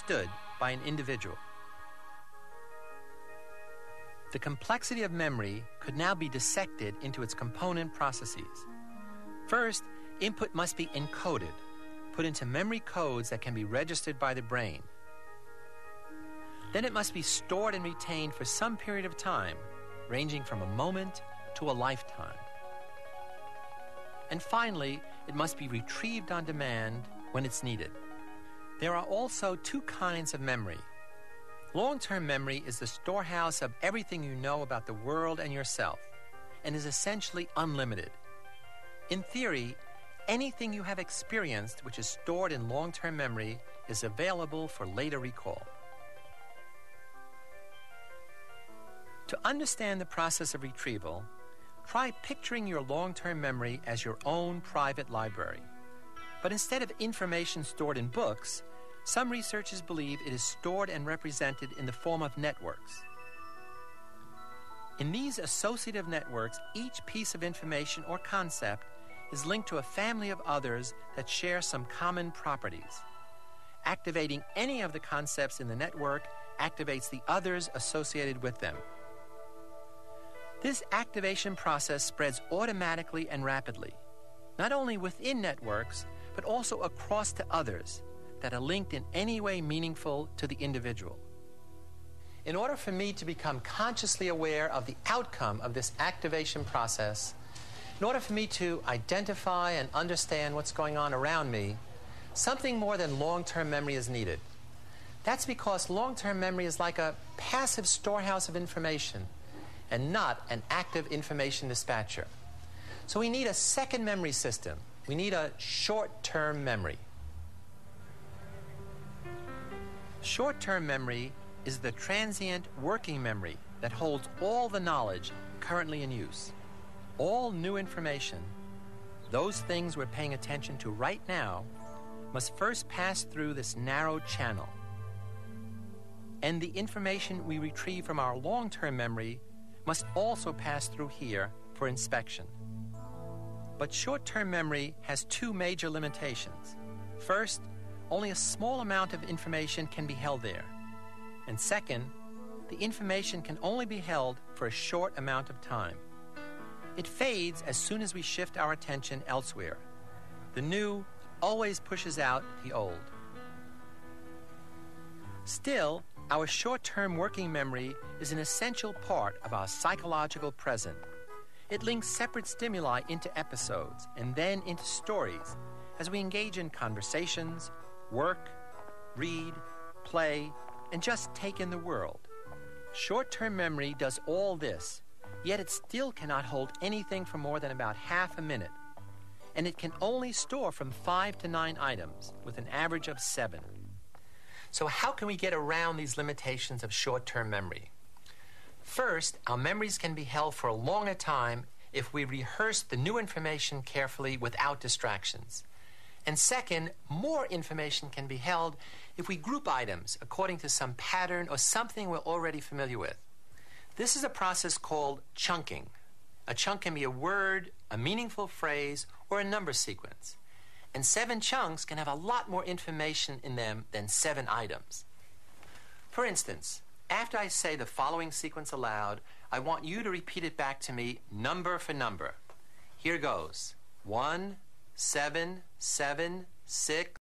understood by an individual. The complexity of memory could now be dissected into its component processes. First, input must be encoded, put into memory codes that can be registered by the brain. Then it must be stored and retained for some period of time, ranging from a moment to a lifetime. And finally, it must be retrieved on demand when it's needed. There are also two kinds of memory. Long-term memory is the storehouse of everything you know about the world and yourself, and is essentially unlimited. In theory, anything you have experienced which is stored in long-term memory is available for later recall. To understand the process of retrieval, try picturing your long-term memory as your own private library. But instead of information stored in books, some researchers believe it is stored and represented in the form of networks. In these associative networks, each piece of information or concept is linked to a family of others that share some common properties. Activating any of the concepts in the network activates the others associated with them. This activation process spreads automatically and rapidly, not only within networks, but also across to others that are linked in any way meaningful to the individual. In order for me to become consciously aware of the outcome of this activation process, in order for me to identify and understand what's going on around me, something more than long-term memory is needed. That's because long-term memory is like a passive storehouse of information and not an active information dispatcher. So we need a second memory system. We need a short-term memory. Short-term memory is the transient working memory that holds all the knowledge currently in use. All new information, those things we're paying attention to right now, must first pass through this narrow channel. And the information we retrieve from our long-term memory must also pass through here for inspection. But short-term memory has two major limitations. First, only a small amount of information can be held there. And second, the information can only be held for a short amount of time. It fades as soon as we shift our attention elsewhere. The new always pushes out the old. Still, our short-term working memory is an essential part of our psychological present. It links separate stimuli into episodes and then into stories as we engage in conversations, work, read, play, and just take in the world. Short-term memory does all this, yet it still cannot hold anything for more than about half a minute. And it can only store from 5 to 9 items, with an average of 7. So how can we get around these limitations of short-term memory? First, our memories can be held for a longer time if we rehearse the new information carefully without distractions. And second, more information can be held if we group items according to some pattern or something we're already familiar with. This is a process called chunking. A chunk can be a word, a meaningful phrase, or a number sequence. And 7 chunks can have a lot more information in them than 7 items. For instance, after I say the following sequence aloud, I want you to repeat it back to me number for number. Here goes. 1, 7, 7, 6,